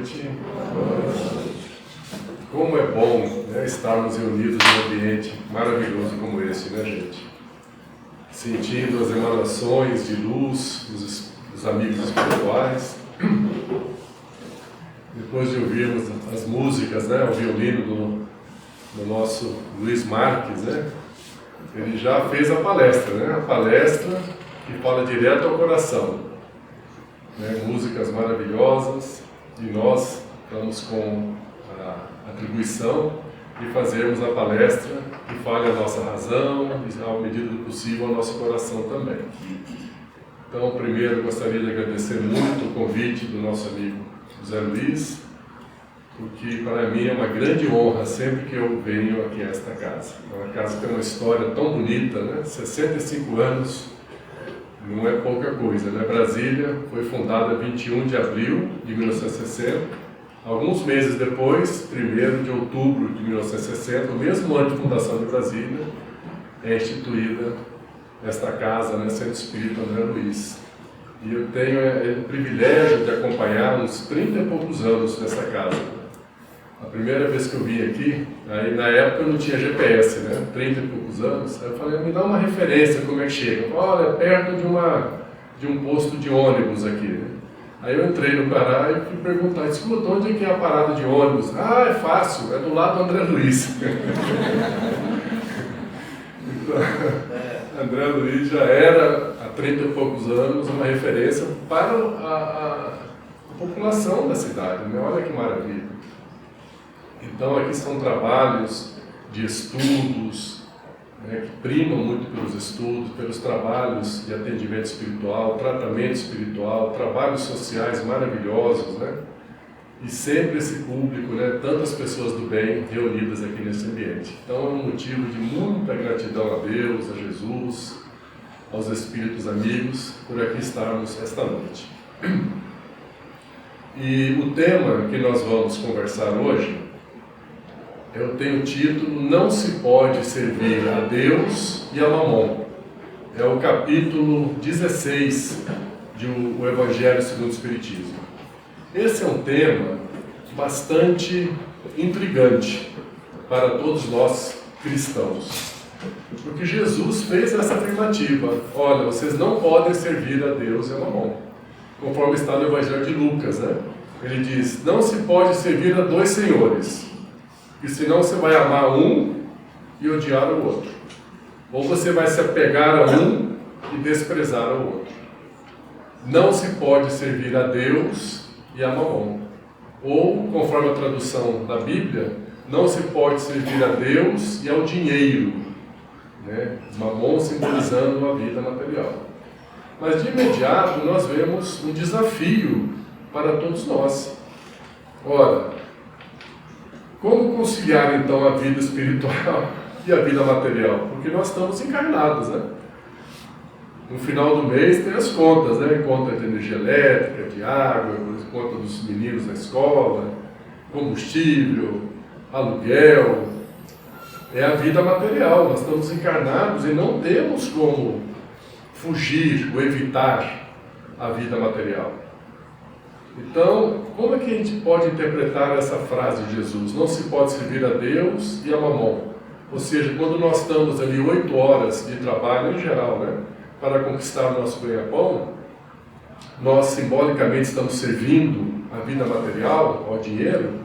noite. Como é bom, né, estarmos reunidos num ambiente maravilhoso como esse, né, gente? Sentindo as emanações de luz dos amigos espirituais. Depois de ouvirmos as músicas, né, o violino do nosso Luiz Marques, né? Ele já fez a palestra, né? A palestra que fala direto ao coração, né? Músicas maravilhosas, e nós estamos com a atribuição de fazermos a palestra que fale a nossa razão e, à medida do possível, ao nosso coração também. Então, primeiro, eu gostaria de agradecer muito o convite do nosso amigo José Luiz, porque para mim é uma grande honra sempre que eu venho aqui a esta casa. É uma casa que tem uma história tão bonita, né? 65 anos, não é pouca coisa, né? Brasília foi fundada 21 de abril de 1960. Alguns meses depois, 1º de outubro de 1960, o mesmo ano de fundação de Brasília, é instituída esta casa, né? Centro Espírita André Luiz. E eu tenho o privilégio de acompanhar uns 30 e poucos anos nessa casa. A primeira vez que eu vim aqui, aí na época eu não tinha GPS, né? 30 e poucos anos. Aí eu falei, me dá uma referência como é que chega. Olha, é perto de um posto de ônibus aqui, né? Aí eu entrei no Pará e fui perguntar, escuta, onde é que é a parada de ônibus? Ah, é fácil, é do lado do André Luiz. Então, André Luiz já era, há 30 e poucos anos, uma referência para a população da cidade, né? Olha que maravilha. Então, aqui são trabalhos de estudos, né, que primam muito pelos estudos, pelos trabalhos de atendimento espiritual, tratamento espiritual, trabalhos sociais maravilhosos, né? E sempre esse público, né, tantas pessoas do bem reunidas aqui nesse ambiente. Então, é um motivo de muita gratidão a Deus, a Jesus, aos espíritos amigos, por aqui estarmos esta noite. E o tema que nós vamos conversar hoje, eu tenho o título Não se pode servir a Deus e a Mamon. É o capítulo 16 do Evangelho segundo o Espiritismo. Esse é um tema bastante intrigante para todos nós cristãos. Porque Jesus fez essa afirmativa. Olha, vocês não podem servir a Deus e a Mamon. Conforme está no Evangelho de Lucas, né? Ele diz, não se pode servir a dois senhores. E senão você vai amar um e odiar o outro. Ou você vai se apegar a um e desprezar o outro. Não se pode servir a Deus e a Mamon. Ou, conforme a tradução da Bíblia, não se pode servir a Deus e ao dinheiro, né? Mamon simbolizando a vida material. Mas de imediato nós vemos um desafio para todos nós. Ora, como conciliar então a vida espiritual e a vida material? Porque nós estamos encarnados, né? No final do mês tem as contas, né? Conta de energia elétrica, de água, conta dos meninos na escola, combustível, aluguel. É a vida material, nós estamos encarnados e não temos como fugir ou evitar a vida material. Então, como é que a gente pode interpretar essa frase de Jesus? Não se pode servir a Deus e a Mamon. Ou seja, quando nós estamos ali 8 horas de trabalho em geral, né, para conquistar o nosso ganha-pão, nós simbolicamente estamos servindo a vida material, ao dinheiro.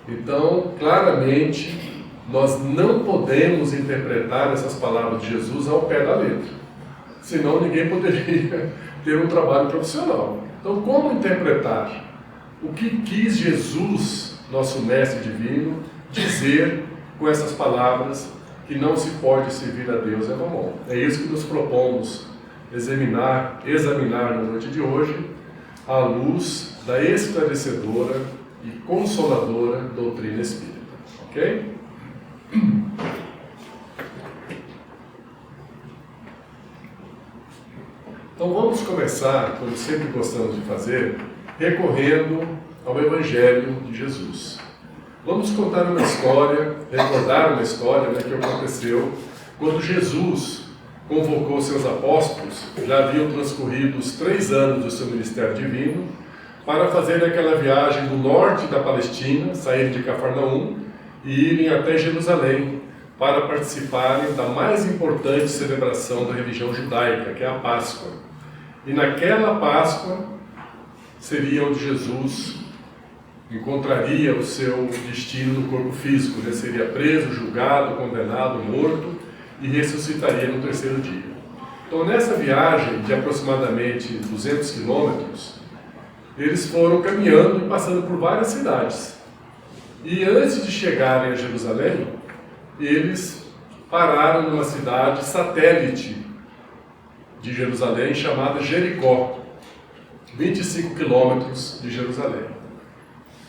Então, claramente, nós não podemos interpretar essas palavras de Jesus ao pé da letra. Senão ninguém poderia ter um trabalho profissional. Então, como interpretar o que quis Jesus, nosso mestre divino, dizer com essas palavras que não se pode servir a Deus e a Mamon? É isso que nos propomos examinar na noite de hoje, à luz da esclarecedora e consoladora doutrina espírita. Ok? Então vamos começar, como sempre gostamos de fazer, recorrendo ao Evangelho de Jesus. Vamos contar uma história, recordar uma história, né, que aconteceu quando Jesus convocou seus apóstolos. Já haviam transcorrido os 3 anos do seu ministério divino, para fazer aquela viagem do norte da Palestina, saírem de Cafarnaum e irem até Jerusalém para participarem da mais importante celebração da religião judaica, que é a Páscoa. E naquela Páscoa seria onde Jesus encontraria o seu destino no corpo físico, né? Seria preso, julgado, condenado, morto e ressuscitaria no terceiro dia. Então, nessa viagem de aproximadamente 200 quilômetros, eles foram caminhando e passando por várias cidades. E antes de chegarem a Jerusalém, eles pararam numa cidade satélite de Jerusalém, chamada Jericó, 25 quilômetros de Jerusalém.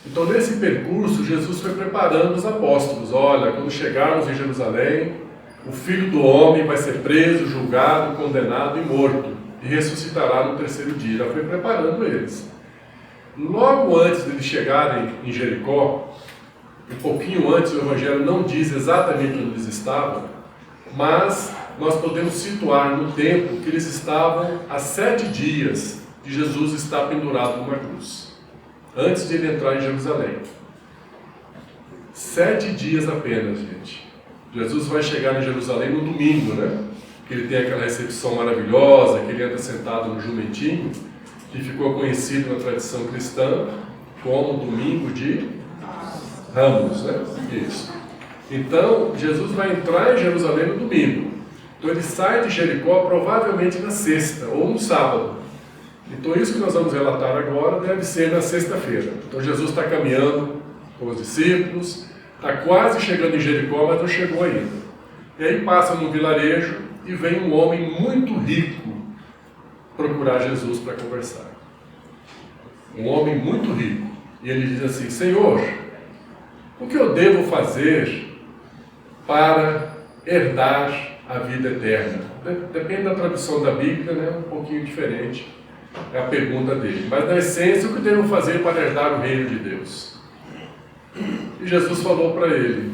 Então, nesse percurso, Jesus foi preparando os apóstolos. Olha, quando chegarmos em Jerusalém, o Filho do Homem vai ser preso, julgado, condenado e morto, e ressuscitará no terceiro dia. Já foi preparando eles. Logo antes de eles chegarem em Jericó, um pouquinho antes, o Evangelho não diz exatamente onde eles estavam, mas nós podemos situar no tempo que eles estavam há 7 dias de Jesus estar pendurado numa cruz, antes de ele entrar em Jerusalém. 7 dias apenas, gente. Jesus vai chegar em Jerusalém no domingo, né? Que ele tem aquela recepção maravilhosa, que ele entra sentado no jumentinho, que ficou conhecido na tradição cristã como domingo de Ramos, né? Isso. Então, Jesus vai entrar em Jerusalém no domingo. Então, ele sai de Jericó provavelmente na sexta ou no sábado. Então, isso que nós vamos relatar agora deve ser na sexta-feira. Então, Jesus está caminhando com os discípulos, está quase chegando em Jericó, mas não chegou ainda. E aí passa num vilarejo e vem um homem muito rico procurar Jesus para conversar. Um homem muito rico. E ele diz assim: Senhor, o que eu devo fazer para herdar a vida eterna? Depende da tradução da Bíblia, né? Um pouquinho diferente é a pergunta dele. Mas na essência, o que eu devo fazer para herdar o reino de Deus? E Jesus falou para ele: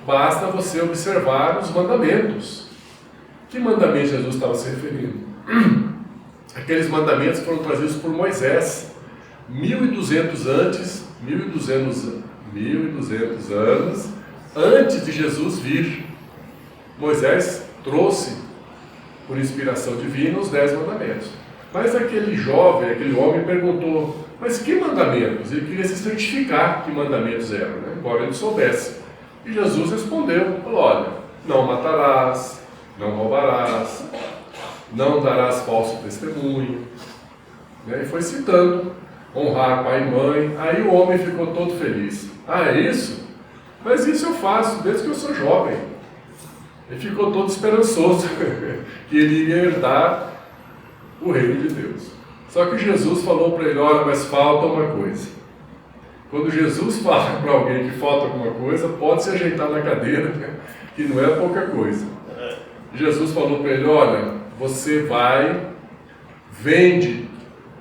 basta você observar os mandamentos. Que mandamentos Jesus estava se referindo? Aqueles mandamentos foram trazidos por Moisés, 1.200 anos antes de Jesus vir. Moisés trouxe, por inspiração divina, os 10 mandamentos. Mas aquele jovem, aquele homem perguntou: mas que mandamentos? Ele queria se certificar que mandamentos eram, né? Embora ele soubesse. E Jesus respondeu, falou: olha, não matarás, não roubarás, não darás falso testemunho, né? E foi citando, honrar pai e mãe. Aí o homem ficou todo feliz. Ah, é isso? Mas isso eu faço desde que eu sou jovem. Ele ficou todo esperançoso que ele iria herdar o reino de Deus. Só que Jesus falou para ele: olha, mas falta uma coisa. Quando Jesus fala para alguém que falta alguma coisa, pode se ajeitar na cadeira, que não é pouca coisa. Jesus falou para ele: olha, você vai, vende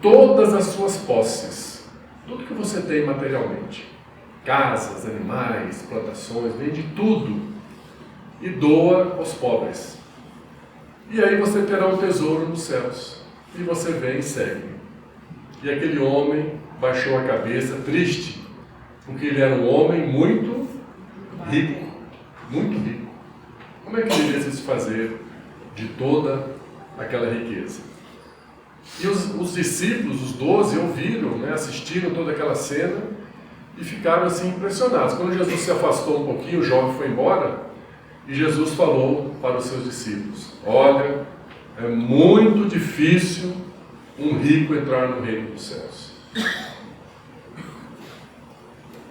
todas as suas posses, tudo que você tem materialmente, casas, animais, plantações, vende tudo e doa aos pobres. E aí você terá um tesouro nos céus. E você vem e segue. E aquele homem baixou a cabeça, triste, porque ele era um homem muito rico, muito rico. Como é que ele ia se desfazer de toda aquela riqueza? E os discípulos, os 12, ouviram, né, assistiram toda aquela cena e ficaram assim impressionados. Quando Jesus se afastou um pouquinho, o jovem foi embora, e Jesus falou para os seus discípulos: olha, é muito difícil um rico entrar no reino dos céus.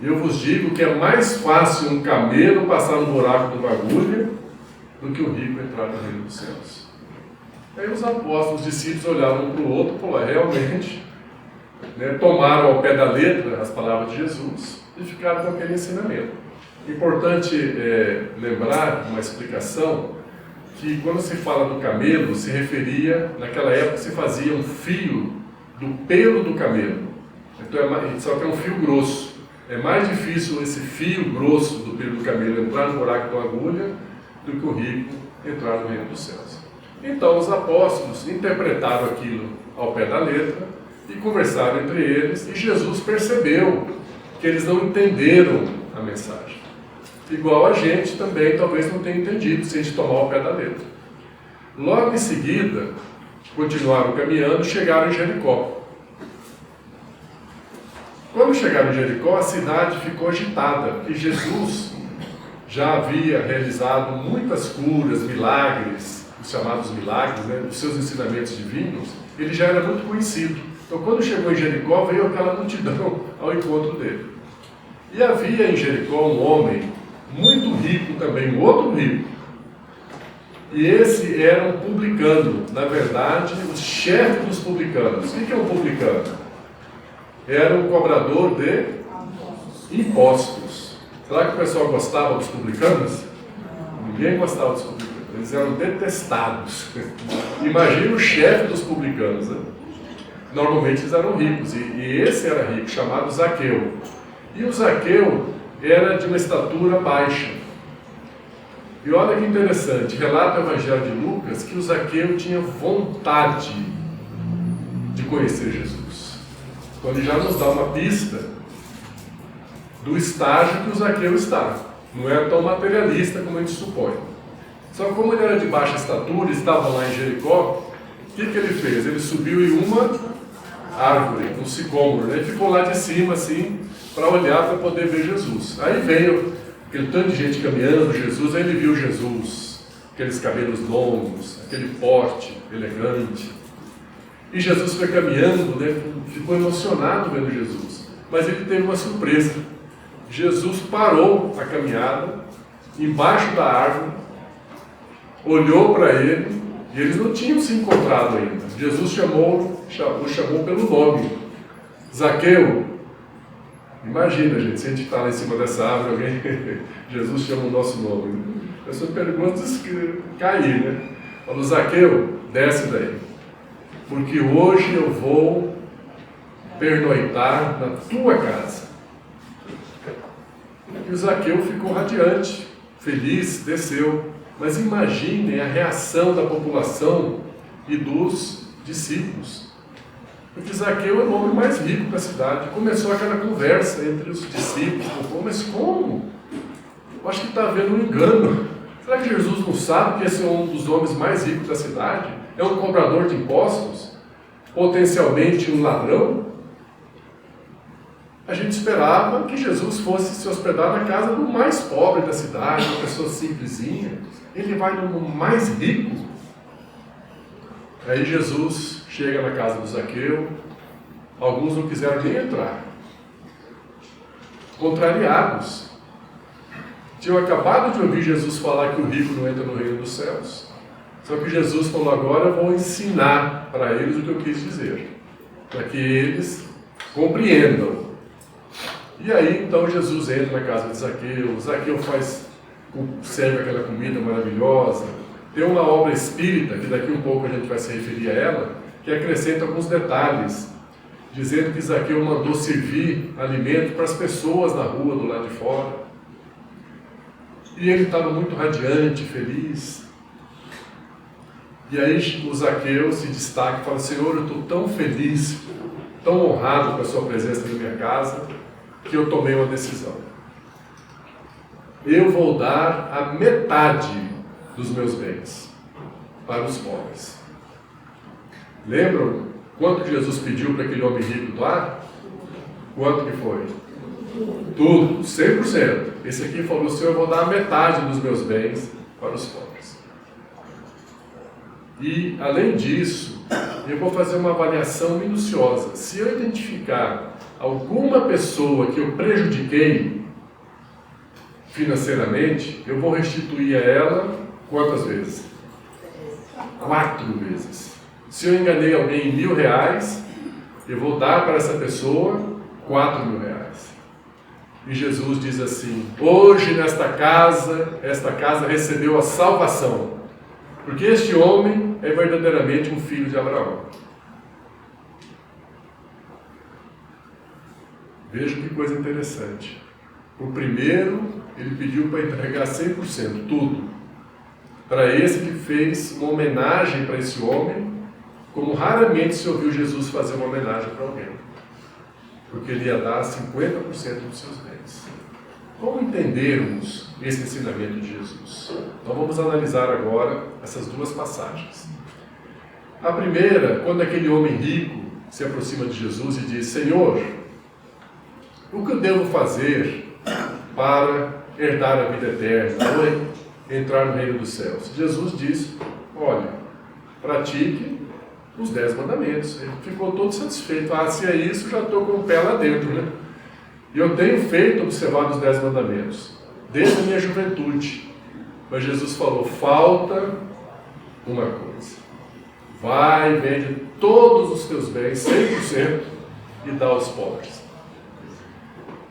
Eu vos digo que é mais fácil um camelo passar no buraco de uma agulha do que o rico entrar no reino dos céus. Aí os apóstolos, os discípulos olharam um para o outro e falaram: realmente, né, tomaram ao pé da letra as palavras de Jesus e ficaram com aquele ensinamento. Importante lembrar uma explicação, que quando se fala do camelo, se referia, naquela época se fazia um fio do pelo do camelo. Então só que é um fio grosso. É mais difícil esse fio grosso do pelo do camelo entrar no buraco de uma agulha do que o rico entrar no reino dos céus. Então os apóstolos interpretaram aquilo ao pé da letra e conversaram entre eles, e Jesus percebeu que eles não entenderam a mensagem. Igual a gente também talvez não tenha entendido, se a gente tomar o pé da letra. Logo em seguida, continuaram caminhando e chegaram em Jericó. Quando chegaram em Jericó, a cidade ficou agitada, porque Jesus já havia realizado muitas curas, milagres, os chamados milagres, né, os seus ensinamentos divinos, ele já era muito conhecido. Então, quando chegou em Jericó, veio aquela multidão ao encontro dele. E havia em Jericó um homem muito rico também, um outro rico. E esse era um publicano, na verdade, o chefe dos publicanos. O que é um publicano? Era um cobrador de impostos. Será que o pessoal gostava dos publicanos? Ninguém gostava dos publicanos. Eles eram detestados. Imagina o chefe dos publicanos, né? Normalmente eles eram ricos, e esse era rico, chamado Zaqueu. E o Zaqueu era de uma estatura baixa. E olha que interessante, relata o Evangelho de Lucas que o Zaqueu tinha vontade de conhecer Jesus. Então ele já nos dá uma pista do estágio que o Zaqueu está. Não é tão materialista como a gente supõe. Só que como ele era de baixa estatura, estava lá em Jericó, o que ele fez? Ele subiu em uma árvore, um sicômoro, né? E ficou lá de cima assim, para olhar, para poder ver Jesus. Aí veio aquele tanto de gente caminhando, Jesus, aí ele viu Jesus, aqueles cabelos longos, aquele porte elegante. E Jesus foi caminhando, né? Ficou emocionado vendo Jesus. Mas ele teve uma surpresa. Jesus parou a caminhada, embaixo da árvore, olhou para ele, e eles não tinham se encontrado ainda. Jesus o chamou pelo nome. Zaqueu. Imagina, gente, se a gente está lá em cima dessa árvore, alguém, Jesus chama o nosso nome. A pessoa pergunta se cair, né? Falou, Zaqueu, desce daí. Porque hoje eu vou pernoitar na tua casa. E o Zaqueu ficou radiante, feliz, desceu. Mas imaginem a reação da população e dos discípulos. Porque Zaqueu é o homem mais rico da cidade. Começou aquela conversa entre os discípulos. Mas como? Eu acho que está havendo um engano. Será que Jesus não sabe que esse é um dos homens mais ricos da cidade? É um cobrador de impostos? Potencialmente um ladrão? A gente esperava que Jesus fosse se hospedar na casa do mais pobre da cidade, uma pessoa simplesinha. Ele vai no mais rico. Aí Jesus chega na casa do Zaqueu. Alguns não quiseram nem entrar. Contrariados. Tinham acabado de ouvir Jesus falar que o rico não entra no reino dos céus. Só que Jesus falou, agora eu vou ensinar para eles o que eu quis dizer. Para que eles compreendam. E aí, então, Jesus entra na casa de Zaqueu. Zaqueu serve aquela comida maravilhosa. Tem uma obra espírita, que daqui um pouco a gente vai se referir a ela, que acrescenta alguns detalhes, dizendo que Zaqueu mandou servir alimento para as pessoas na rua, do lado de fora. E ele estava muito radiante, feliz. E aí o Zaqueu se destaca e fala, Senhor, eu estou tão feliz, tão honrado com a sua presença na minha casa, que eu tomei uma decisão. Eu vou dar a metade dos meus bens para os pobres. Lembram quanto Jesus pediu para aquele homem rico doar? Quanto que foi? Tudo, 100%. Esse aqui falou, Senhor, eu vou dar a metade dos meus bens para os pobres. E, além disso, eu vou fazer uma avaliação minuciosa. Se eu identificar alguma pessoa que eu prejudiquei financeiramente, eu vou restituir a ela quantas vezes? 4 vezes. Se eu enganei alguém em R$1.000, eu vou dar para essa pessoa R$4.000. E Jesus diz assim, hoje esta casa recebeu a salvação, porque este homem é verdadeiramente um filho de Abraão. Veja que coisa interessante. O primeiro, ele pediu para entregar 100%, tudo. Para esse que fez uma homenagem para esse homem, como raramente se ouviu Jesus fazer uma homenagem para alguém, porque ele ia dar 50% dos seus bens. Como entendermos esse ensinamento de Jesus? Então vamos analisar agora essas duas passagens. A primeira, quando aquele homem rico se aproxima de Jesus e diz: Senhor, o que eu devo fazer para herdar a vida eterna ou entrar no reino dos céus? Jesus diz: olha, pratique os 10 mandamentos. Ele ficou todo satisfeito. Se é isso, já estou com o pé lá dentro, né? E eu tenho feito, observado os 10 mandamentos, desde a minha juventude. Mas Jesus falou: falta uma coisa. Vai, vende todos os teus bens, 100%, e dá aos pobres.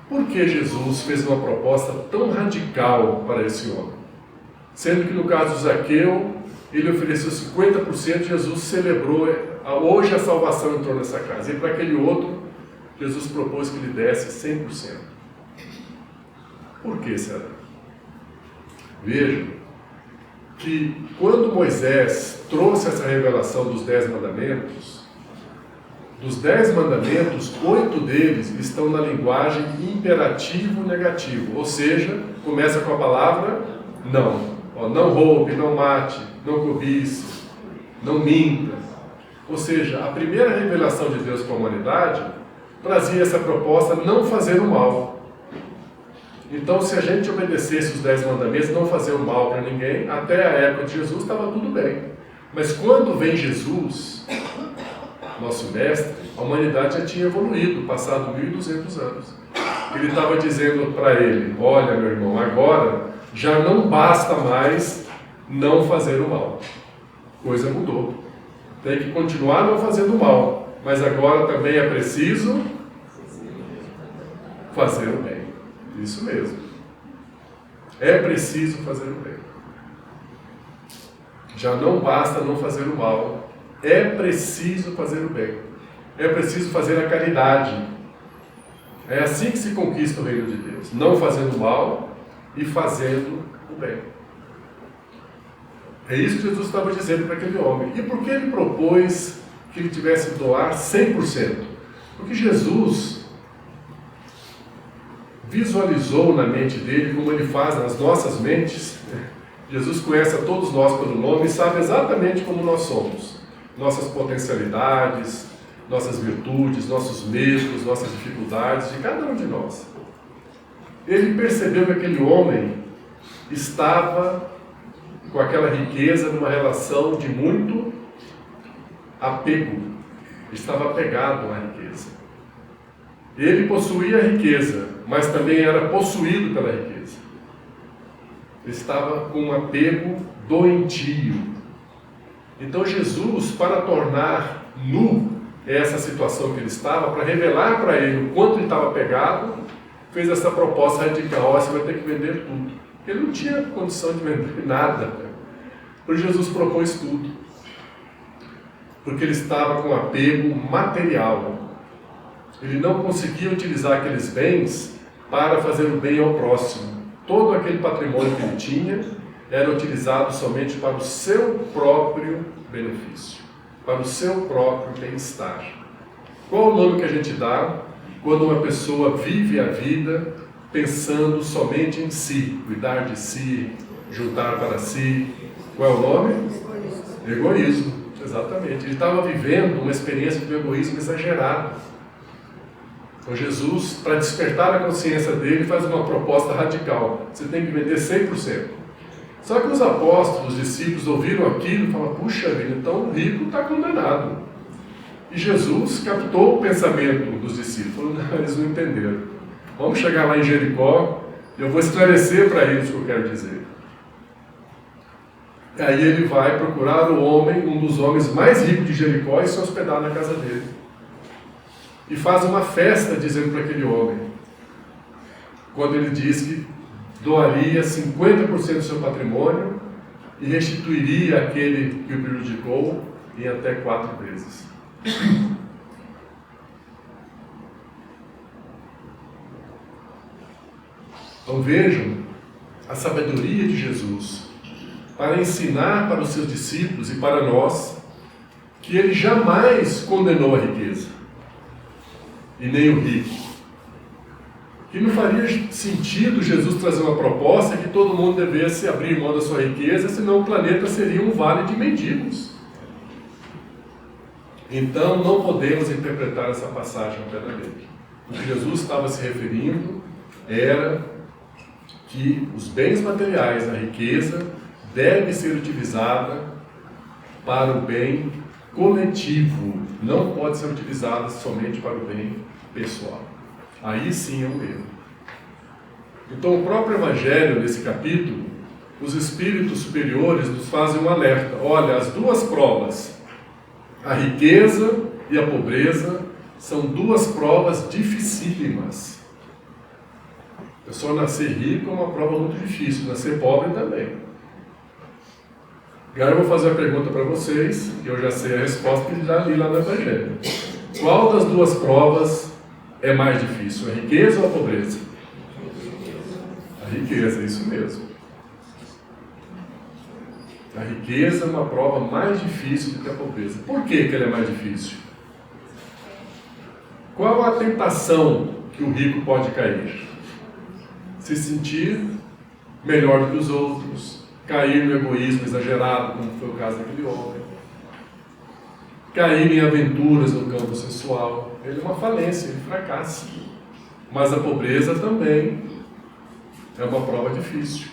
Por que Jesus fez uma proposta tão radical para esse homem? Sendo que no caso de Zaqueu, ele ofereceu 50%, Jesus celebrou, hoje a salvação entrou nessa casa. E para aquele outro, Jesus propôs que lhe desse 100%. Por que será? Vejam que quando Moisés trouxe essa revelação dos 10 mandamentos, dos 10 mandamentos, 8 deles estão na linguagem imperativo-negativo, ou seja, começa com a palavra não. Não roube, não mate, não cobice, não minta. Ou seja, a primeira revelação de Deus para a humanidade trazia essa proposta: não fazer o mal. Então, se a gente obedecesse os 10 mandamentos, não fazer o mal para ninguém, até a época de Jesus estava tudo bem. Mas quando vem Jesus, nosso mestre, a humanidade já tinha evoluído, passado 1.200 anos. Ele estava dizendo para ele: olha, meu irmão, agora já não basta mais não fazer o mal. Coisa mudou. Tem que continuar não fazendo o mal, mas agora também é preciso fazer o bem. Isso mesmo. É preciso fazer o bem. Já não basta não fazer o mal. É preciso fazer o bem. É preciso fazer a caridade. É assim que se conquista o reino de Deus. Não fazendo o mal e fazendo o bem. É isso que Jesus estava dizendo para aquele homem. E por que ele propôs que ele tivesse que doar 100%? Porque Jesus visualizou na mente dele, como ele faz nas nossas mentes. Jesus conhece a todos nós pelo nome e sabe exatamente como nós somos. Nossas potencialidades, nossas virtudes, nossos medos, nossas dificuldades, de cada um de nós. Ele percebeu que aquele homem estava com aquela riqueza numa relação de muito apego. Estava apegado à riqueza. Ele possuía a riqueza, mas também era possuído pela riqueza. Ele estava com um apego doentio. Então Jesus, para tornar nu essa situação que ele estava, para revelar para ele o quanto ele estava apegado, fez essa proposta radical: você vai ter que vender tudo. Ele não tinha condição de vender nada. Por Jesus propôs tudo. Porque ele estava com apego material. Ele não conseguia utilizar aqueles bens para fazer o bem ao próximo. Todo aquele patrimônio que ele tinha era utilizado somente para o seu próprio benefício, para o seu próprio bem-estar. Qual o nome que a gente dá quando uma pessoa vive a vida pensando somente em si, cuidar de si, juntar para si? Qual é o nome? Egoísmo, exatamente. Ele estava vivendo uma experiência de egoísmo exagerado. Então Jesus, para despertar a consciência dele, faz uma proposta radical: você tem que vender 100%. Só que os apóstolos, os discípulos, ouviram aquilo e falaram: puxa vida, então o rico está condenado. E Jesus captou o pensamento dos discípulos. Falou: não, eles não entenderam. Vamos chegar lá em Jericó e eu vou esclarecer para eles o que eu quero dizer. E aí ele vai procurar o homem, um dos homens mais ricos de Jericó, e se hospedar na casa dele. E faz uma festa dizendo para aquele homem, quando ele diz que doaria 50% do seu patrimônio e restituiria aquele que o prejudicou em até 4 vezes. Então vejam a sabedoria de Jesus para ensinar para os seus discípulos e para nós que ele jamais condenou a riqueza, e nem o rico. Que não faria sentido Jesus trazer uma proposta que todo mundo devesse abrir mão da sua riqueza, senão o planeta seria um vale de mendigos. Então não podemos interpretar essa passagem ao pé da letra. O que Jesus estava se referindo era que os bens materiais, a riqueza, deve ser utilizada para o bem coletivo, não pode ser utilizada somente para o bem pessoal. Aí sim é um erro. Então o próprio Evangelho, nesse capítulo, os espíritos superiores nos fazem um alerta. Olha, as duas provas, a riqueza e a pobreza, são duas provas dificílimas. A pessoa nascer rico é uma prova muito difícil, nascer pobre também. Agora eu vou fazer a pergunta para vocês, que eu já sei a resposta que já li lá no Evangelho. Qual das duas provas é mais difícil, a riqueza ou a pobreza? A riqueza, isso mesmo. A riqueza é uma prova mais difícil do que a pobreza. Por que ela é mais difícil? Qual a tentação que o rico pode cair? Se sentir melhor do que os outros, cair no egoísmo exagerado, como foi o caso daquele homem, cair em aventuras no campo sensual. Ele é uma falência, ele fracassa. Mas a pobreza também é uma prova difícil.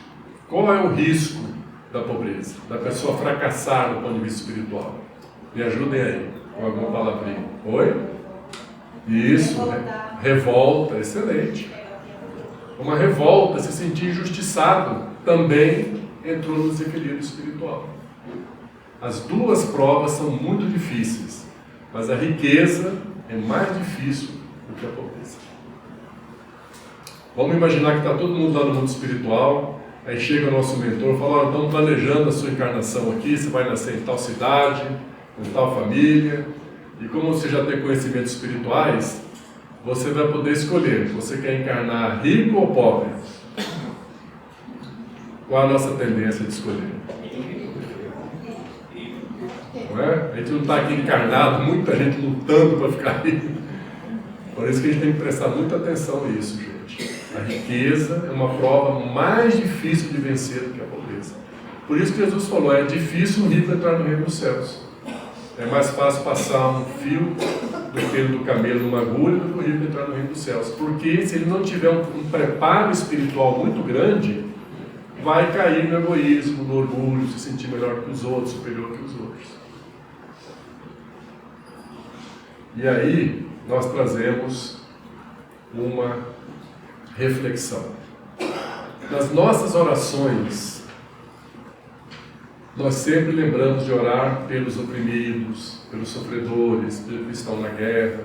Qual é o risco da pobreza? Da pessoa fracassar do ponto de vista espiritual? Me ajudem aí, com alguma palavrinha. Oi? Isso, revolta, excelente. Uma revolta, se sentir injustiçado, também entrou no desequilíbrio espiritual. As duas provas são muito difíceis, mas a riqueza é mais difícil do que a pobreza. Vamos imaginar que está todo mundo lá no mundo espiritual, aí chega o nosso mentor e fala: olha, estamos planejando a sua encarnação aqui, você vai nascer em tal cidade, em tal família, e como você já tem conhecimentos espirituais, você vai poder escolher, você quer encarnar rico ou pobre? Qual a nossa tendência de escolher? Não é? A gente não está aqui encarnado, muita gente lutando para ficar rico. Por isso que a gente tem que prestar muita atenção nisso, gente. A riqueza é uma prova mais difícil de vencer do que a pobreza. Por isso que Jesus falou, é difícil um rico entrar no reino dos céus. É mais fácil passar um fio do pelo do camelo numa agulha do que o rico entrar no reino dos céus. Porque se ele não tiver um preparo espiritual muito grande, vai cair no egoísmo, no orgulho, se sentir melhor que os outros, superior que os outros. E aí, nós trazemos uma reflexão. Nas nossas orações, nós sempre lembramos de orar pelos oprimidos, pelos sofredores, pelos que estão na guerra.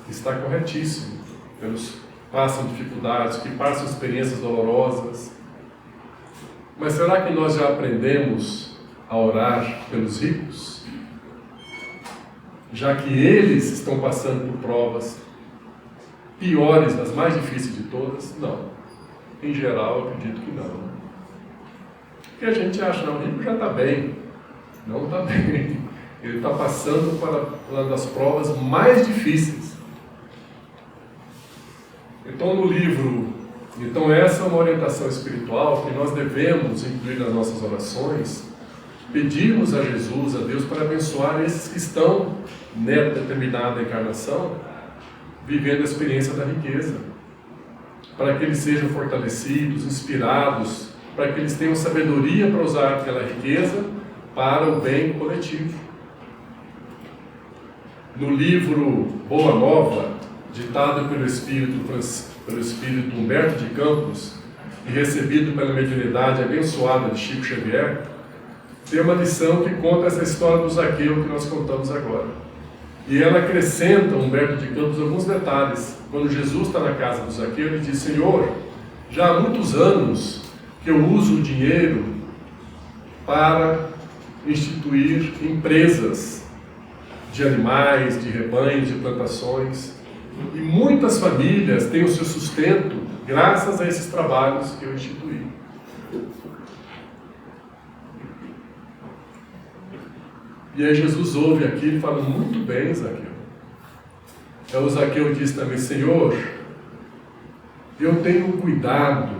Está corretíssimo. Pelos que passam dificuldades, que passam experiências dolorosas. Mas será que nós já aprendemos a orar pelos ricos? Já que eles estão passando por provas piores, das mais difíceis de todas? Não. Em geral, eu acredito que não. Porque a gente acha, não, o rico já está bem. Não está bem. Ele está passando para uma das provas mais difíceis. Então, no livro... Então, essa é uma orientação espiritual que nós devemos incluir nas nossas orações, pedirmos a Jesus, a Deus, para abençoar esses que estão nessa determinada encarnação, vivendo a experiência da riqueza, para que eles sejam fortalecidos, inspirados, para que eles tenham sabedoria para usar aquela riqueza para o bem coletivo. No livro Boa Nova, ditado pelo Espírito Humberto de Campos e recebido pela mediunidade abençoada de Chico Xavier, tem uma lição que conta essa história do Zaqueu que nós contamos agora. E ela acrescenta, Humberto de Campos, alguns detalhes. Quando Jesus está na casa do Zaqueu, ele diz: Senhor, já há muitos anos que eu uso o dinheiro para instituir empresas de animais, de rebanhos, de plantações. E muitas famílias têm o seu sustento graças a esses trabalhos que eu instituí. E aí Jesus ouve aquilo e fala, muito bem, Zaqueu. Aí o Zaqueu diz também, Senhor, eu tenho cuidado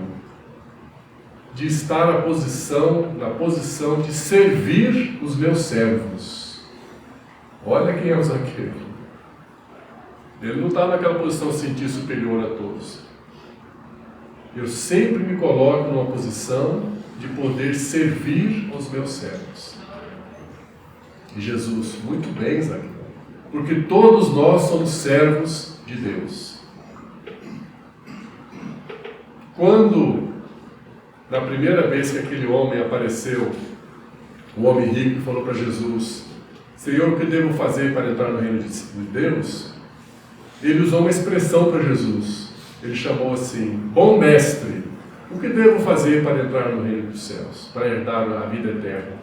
de estar na posição de servir os meus servos. Olha quem é o Zaqueu. Ele não está naquela posição de se sentir superior a todos. Eu sempre me coloco numa posição de poder servir os meus servos. E Jesus, muito bem, Zaqueu, porque todos nós somos servos de Deus. Quando, na primeira vez que aquele homem apareceu, o homem rico falou para Jesus, Senhor, o que devo fazer para entrar no reino de Deus? Ele usou uma expressão para Jesus. Ele chamou assim, bom mestre, o que devo fazer para entrar no reino dos céus, para herdar a vida eterna?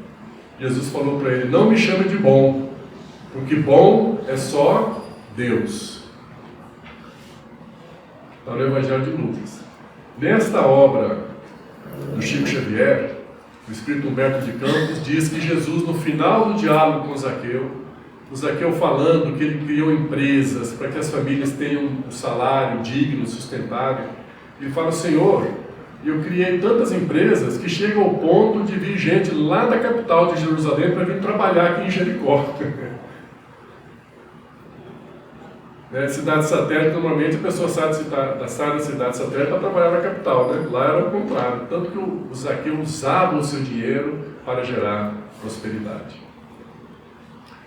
Jesus falou para ele, não me chame de bom, porque bom é só Deus. Está no Evangelho de Lucas. Nesta obra do Chico Xavier, o Espírito Humberto de Campos diz que Jesus, no final do diálogo com o Zaqueu falando que ele criou empresas para que as famílias tenham um salário digno, sustentável, ele fala, Senhor, eu criei tantas empresas que chega ao ponto de vir gente lá da capital de Jerusalém para vir trabalhar aqui em Jericó. Cidade satélite, normalmente a pessoa sai da cidade satélite para trabalhar na capital, né? Lá era o contrário, tanto que o Zaqueu usava o seu dinheiro para gerar prosperidade.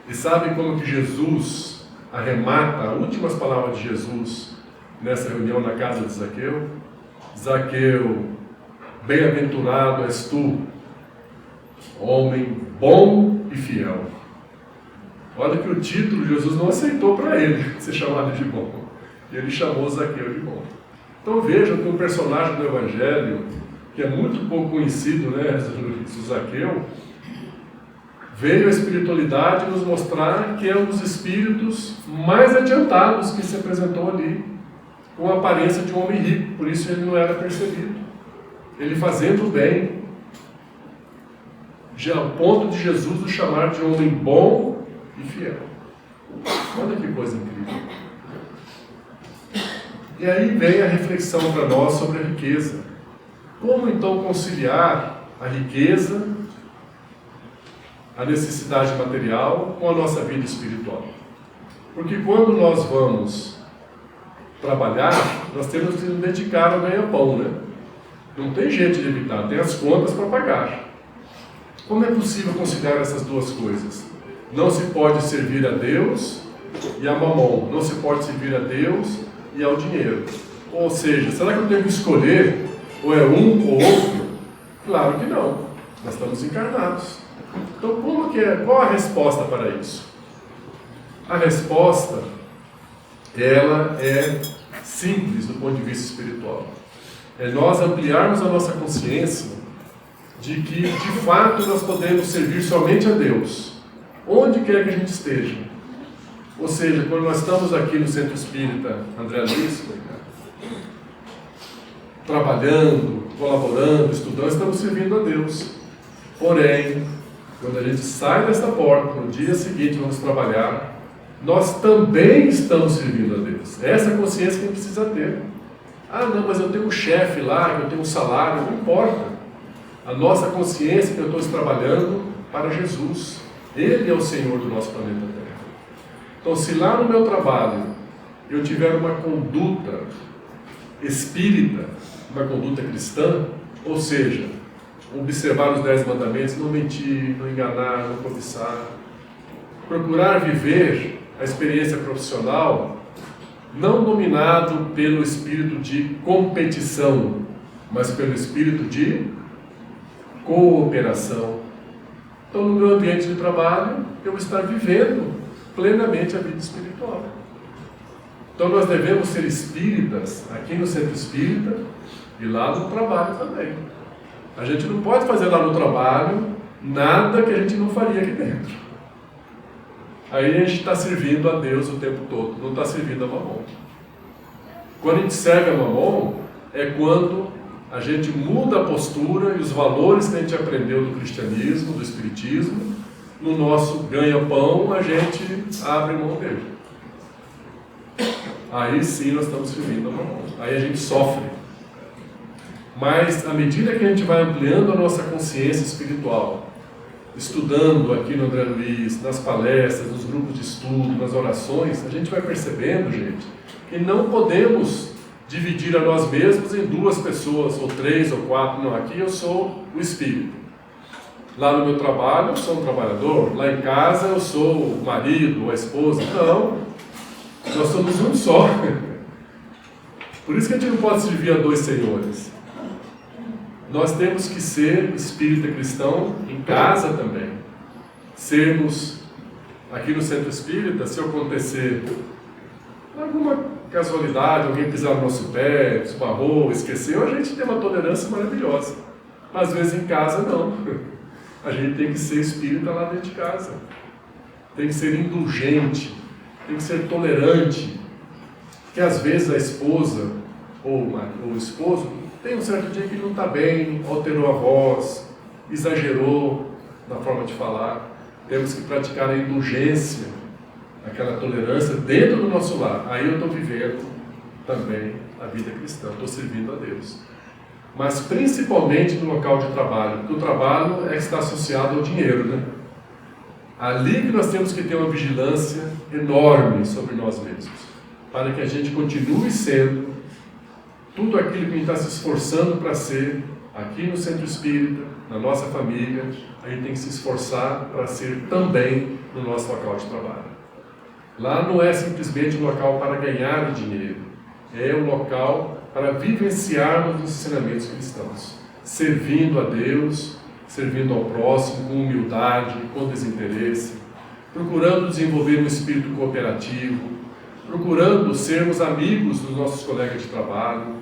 E sabe como que Jesus arremata as últimas palavras de Jesus nessa reunião na casa de Zaqueu? Zaqueu, bem-aventurado és tu, homem bom e fiel. Olha que o título Jesus não aceitou para ele ser chamado de bom. Ele chamou Zaqueu de bom. Então vejam que um personagem do Evangelho, que é muito pouco conhecido, né, o Zaqueu, veio a espiritualidade nos mostrar que é um dos espíritos mais adiantados que se apresentou ali, com a aparência de um homem rico, por isso ele não era percebido. Ele fazendo o bem, já ao ponto de Jesus o chamar de homem bom e fiel. Olha que coisa incrível. E aí vem a reflexão para nós sobre a riqueza. Como então conciliar a riqueza, a necessidade material com a nossa vida espiritual? Porque quando nós vamos trabalhar, nós temos que nos dedicar ao ganha-pão, né? Não tem jeito de evitar, tem as contas para pagar. Como é possível conciliar essas duas coisas? Não se pode servir a Deus e a mamon, não se pode servir a Deus e ao dinheiro. Ou seja, será que eu tenho que escolher ou é um ou outro? Claro que não, nós estamos encarnados. Então qual a resposta para isso? A resposta, ela é simples do ponto de vista espiritual. É nós ampliarmos a nossa consciência de que, de fato, nós podemos servir somente a Deus, onde quer que a gente esteja. Ou seja, quando nós estamos aqui no Centro Espírita André Luiz, trabalhando, colaborando, estudando, estamos servindo a Deus. Porém, quando a gente sai desta porta, no dia seguinte vamos trabalhar, nós também estamos servindo a Deus. Essa consciência que a gente precisa ter. Ah, não, mas eu tenho um chefe lá, eu tenho um salário, não importa. A nossa consciência que eu estou trabalhando para Jesus. Ele é o Senhor do nosso planeta Terra. Então, se lá no meu trabalho eu tiver uma conduta espírita, uma conduta cristã, ou seja, observar os 10 mandamentos, não mentir, não enganar, não cobiçar, procurar viver a experiência profissional não dominado pelo espírito de competição, mas pelo espírito de cooperação. Então, no meu ambiente de trabalho, eu vou estar vivendo plenamente a vida espiritual. Então, nós devemos ser espíritas aqui no Centro Espírita e lá no trabalho também. A gente não pode fazer lá no trabalho nada que a gente não faria aqui dentro. Aí a gente está servindo a Deus o tempo todo, não está servindo a mamon. Quando a gente serve a mamon, é quando a gente muda a postura e os valores que a gente aprendeu do cristianismo, do espiritismo, no nosso ganha-pão, a gente abre mão dele. Aí sim nós estamos servindo a mamão. Aí a gente sofre. Mas à medida que a gente vai ampliando a nossa consciência espiritual, estudando aqui no André Luiz, nas palestras, nos grupos de estudo, nas orações, a gente vai percebendo, gente, que não podemos dividir a nós mesmos em 2 pessoas, ou 3, ou 4. Não, aqui eu sou o espírito. Lá no meu trabalho eu sou um trabalhador. Lá em casa eu sou o marido, ou a esposa. Não, nós somos um só. Por isso que a gente não pode servir a 2 senhores. Nós temos que ser espírita cristão em casa também. Sermos, aqui no centro espírita, se acontecer alguma casualidade, alguém pisar no nosso pé, esbarrou, esqueceu, a gente tem uma tolerância maravilhosa. Mas às vezes em casa não. A gente tem que ser espírita lá dentro de casa. Tem que ser indulgente, tem que ser tolerante. Porque às vezes a esposa ou o esposo tem um certo dia que não está bem, alterou a voz, exagerou na forma de falar. Temos que praticar a indulgência, aquela tolerância dentro do nosso lar. Aí eu estou vivendo também a vida cristã, estou servindo a Deus. Mas principalmente no local de trabalho, porque o trabalho é que está associado ao dinheiro, né? Ali que nós temos que ter uma vigilância enorme sobre nós mesmos, para que a gente continue sendo tudo aquilo que a gente está se esforçando para ser aqui no Centro Espírita, na nossa família. A gente tem que se esforçar para ser também no nosso local de trabalho. Lá não é simplesmente um local para ganhar dinheiro, é um local para vivenciarmos os ensinamentos cristãos, servindo a Deus, servindo ao próximo com humildade, com desinteresse, procurando desenvolver um espírito cooperativo, procurando sermos amigos dos nossos colegas de trabalho,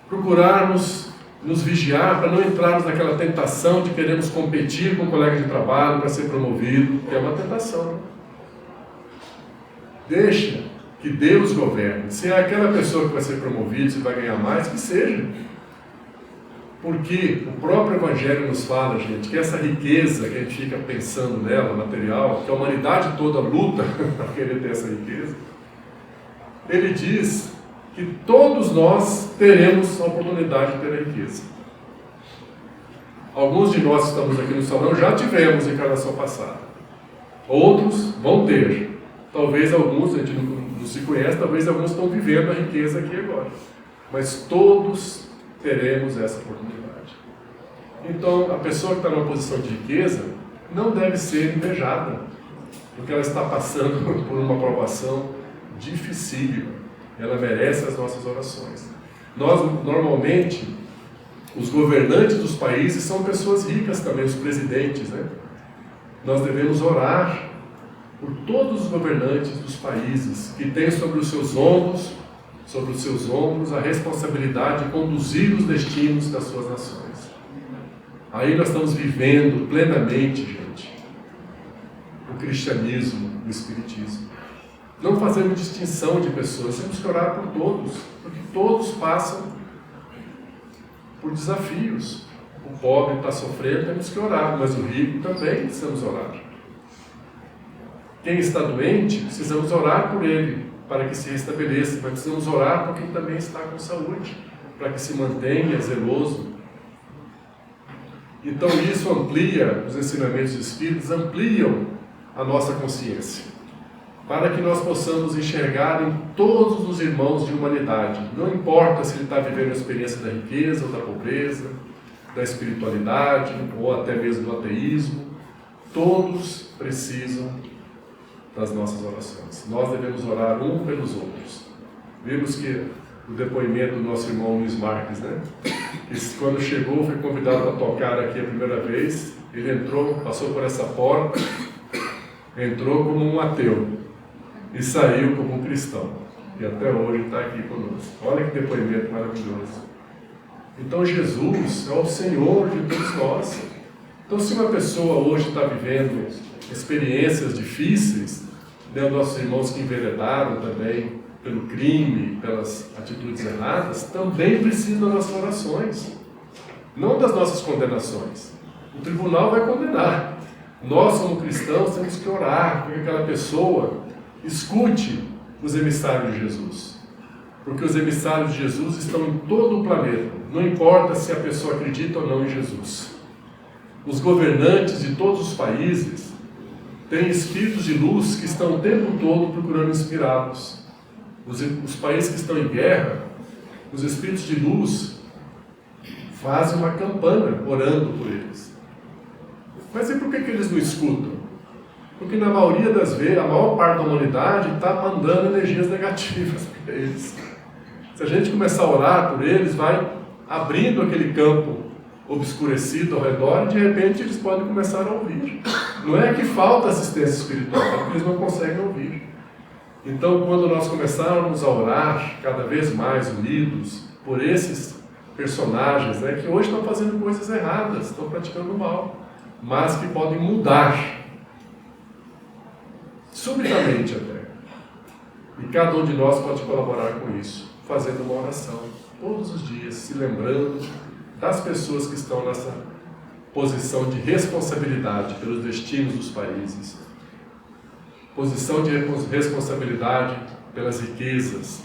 procurarmos nos vigiar para não entrarmos naquela tentação de queremos competir com o colega de trabalho para ser promovido, que é uma tentação. Deixa que Deus governe. Se é aquela pessoa que vai ser promovida, se vai ganhar mais, que seja. Porque o próprio Evangelho nos fala, gente, que essa riqueza que a gente fica pensando nela, material, que a humanidade toda luta para querer ter essa riqueza, ele diz que todos nós teremos a oportunidade de ter a riqueza. Alguns de nós que estamos aqui no salão já tivemos encarnação passada. Outros vão ter. Talvez alguns, a gente não se conhece, talvez alguns estão vivendo a riqueza aqui agora. Mas todos teremos essa oportunidade. Então, a pessoa que está numa posição de riqueza não deve ser invejada, porque ela está passando por uma provação dificílima. Ela merece as nossas orações. Nós, normalmente, os governantes dos países são pessoas ricas também, os presidentes, né? Nós devemos orar por todos os governantes dos países que têm sobre os seus ombros a responsabilidade de conduzir os destinos das suas nações. Aí nós estamos vivendo plenamente, gente, o cristianismo, o espiritismo. Não fazemos distinção de pessoas, temos que orar por todos, porque todos passam por desafios. O pobre está sofrendo, temos que orar, mas o rico também precisamos orar. Quem está doente, precisamos orar por ele, para que se restabeleça, mas precisamos orar por quem também está com saúde, para que se mantenha zeloso. Então isso amplia, os ensinamentos espíritas ampliam a nossa consciência, para que nós possamos enxergar em todos os irmãos de humanidade, não importa se ele está vivendo a experiência da riqueza ou da pobreza, da espiritualidade ou até mesmo do ateísmo, todos precisam das nossas orações. Nós devemos orar um pelos outros. Vimos que o depoimento do nosso irmão Luiz Marques, né? Que quando chegou, foi convidado para tocar aqui a primeira vez, ele entrou, passou por essa porta, entrou como um ateu e saiu como um cristão. E até hoje está aqui conosco. Olha que depoimento maravilhoso. Então Jesus é o Senhor de todos nós. Então se uma pessoa hoje está vivendo experiências difíceis, né, nossos irmãos que enveredaram também pelo crime, pelas atitudes erradas, também precisam das nossas orações, não das nossas condenações. O tribunal vai condenar, Nós, como cristãos, temos que orar para que aquela pessoa escute os emissários de Jesus. Porque os emissários de Jesus estão em todo o planeta. Não importa se a pessoa acredita ou não em Jesus. Os governantes de todos os países têm espíritos de luz que estão o tempo todo procurando inspirá-los. Os países que estão em guerra, os espíritos de luz fazem uma campanha orando por eles. Mas e por que eles não escutam? Porque na maioria das vezes, a maior parte da humanidade está mandando energias negativas para eles. Se a gente começar a orar por eles, vai abrindo aquele campo obscurecido ao redor e de repente eles podem começar a ouvir. Não é que falta assistência espiritual, é porque eles não conseguem ouvir. Então, quando nós começarmos a orar cada vez mais unidos por esses personagens, né, que hoje estão fazendo coisas erradas, estão praticando mal, mas que podem mudar subitamente até. E cada um de nós pode colaborar com isso, fazendo uma oração todos os dias, se lembrando das pessoas que estão nessa posição de responsabilidade pelos destinos dos países, posição de responsabilidade pelas riquezas.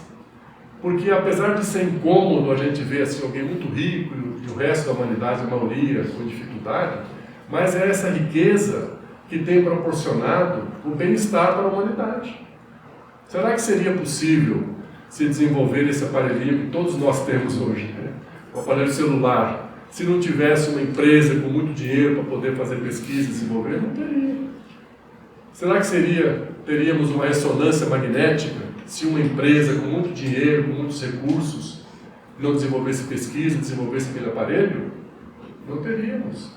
Porque apesar de ser incômodo a gente ver assim, alguém muito rico e o resto da humanidade, a maioria, com dificuldade, mas é essa riqueza que tem proporcionado o bem-estar para a humanidade. Será que seria possível se desenvolver esse aparelhinho que todos nós temos hoje, né? O aparelho celular, se não tivesse uma empresa com muito dinheiro para poder fazer pesquisa e desenvolver? Não teria. Será que teríamos uma ressonância magnética se uma empresa com muito dinheiro, com muitos recursos, não desenvolvesse pesquisa, desenvolvesse aquele aparelho? Não teríamos.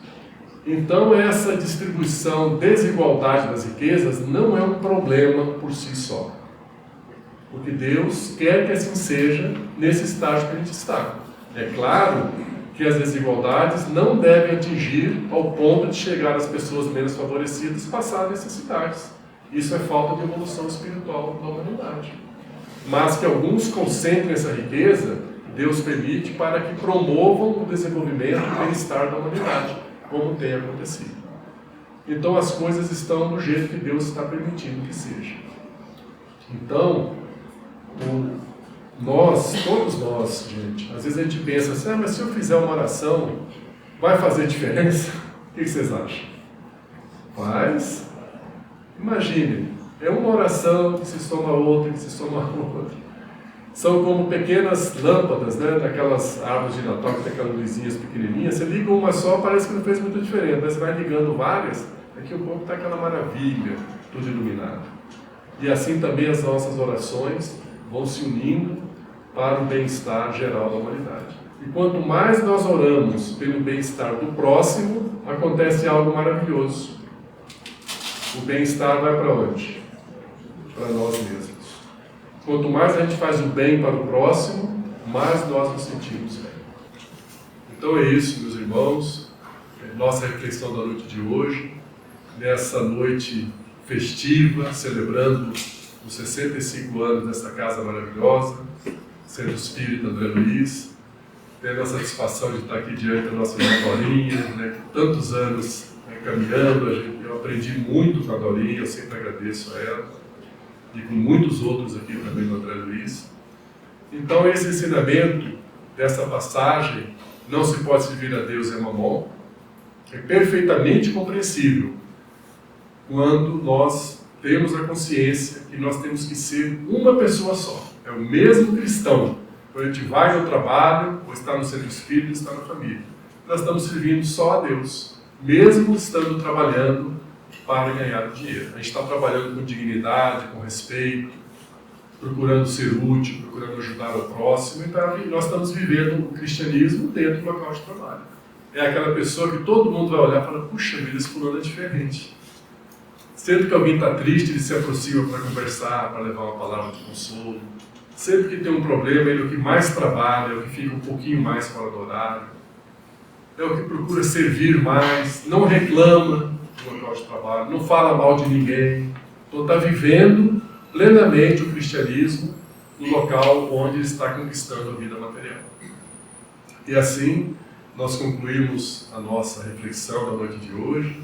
Então, essa distribuição, desigualdade das riquezas não é um problema por si só. Porque Deus quer que assim seja nesse estágio que a gente está. É claro que as desigualdades não devem atingir ao ponto de chegar às pessoas menos favorecidas passar necessidades. Isso é falta de evolução espiritual da humanidade. Mas que alguns concentrem essa riqueza, Deus permite para que promovam o desenvolvimento e o bem-estar da humanidade, como tem acontecido. Então as coisas estão do jeito que Deus está permitindo que seja. Então, todos nós, gente, às vezes a gente pensa assim, mas se eu fizer uma oração, vai fazer diferença? O que vocês acham? Faz. Imagine, é uma oração que se soma a outra, que se soma a outra. São como pequenas lâmpadas, né, daquelas árvores de Natal que tem aquelas luzinhas pequenininhas. Você liga uma só, parece que não fez muita diferença. Mas você vai ligando várias, daqui a pouco está aquela maravilha, tudo iluminado. E assim também as nossas orações vão se unindo para o bem-estar geral da humanidade. E quanto mais nós oramos pelo bem-estar do próximo, acontece algo maravilhoso. O bem-estar vai para onde? Para nós mesmos. Quanto mais a gente faz o bem para o próximo, mais nós nos sentimos bem. Então é isso, meus irmãos. Nossa reflexão da noite de hoje, nessa noite festiva, celebrando os 65 anos dessa casa maravilhosa, sendo espírita André Luiz, tendo a satisfação de estar aqui diante da nossa Dorinha, né, tantos anos caminhando, eu aprendi muito com a Dorinha, eu sempre agradeço a ela, e com muitos outros aqui também do André Luiz. Então esse ensinamento dessa passagem, não se pode servir a Deus e a Mamon, é perfeitamente compreensível quando nós temos a consciência que nós temos que ser uma pessoa só. É o mesmo cristão. Quando a gente vai ao trabalho, ou está no centro espírita, ou está na família. Nós estamos servindo só a Deus, mesmo estando trabalhando para ganhar dinheiro. A gente está trabalhando com dignidade, com respeito, procurando ser útil, procurando ajudar o próximo. Então, nós estamos vivendo o cristianismo dentro do local de trabalho. É aquela pessoa que todo mundo vai olhar e fala, puxa vida, esse fulano é diferente. Sempre que alguém está triste, ele se aproxima para conversar, para levar uma palavra de consolo. Sempre que tem um problema, ele é o que mais trabalha, é o que fica um pouquinho mais fora do horário. É o que procura servir mais, não reclama do local de trabalho, não fala mal de ninguém. Então está vivendo plenamente o cristianismo no local onde ele está conquistando a vida material. E assim, nós concluímos a nossa reflexão da noite de hoje.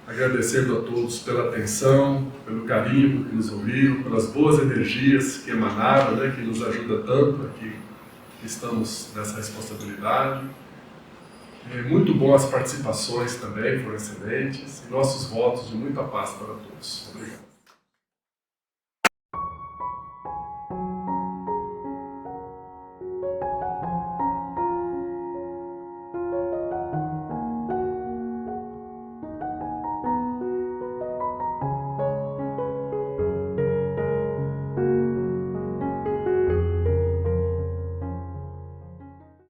agradecendo a todos pela atenção, pelo carinho que nos ouviram, pelas boas energias que emanaram, que nos ajuda tanto aqui que estamos nessa responsabilidade. Muito bom as participações também, foram excelentes, e nossos votos de muita paz para todos. Obrigado.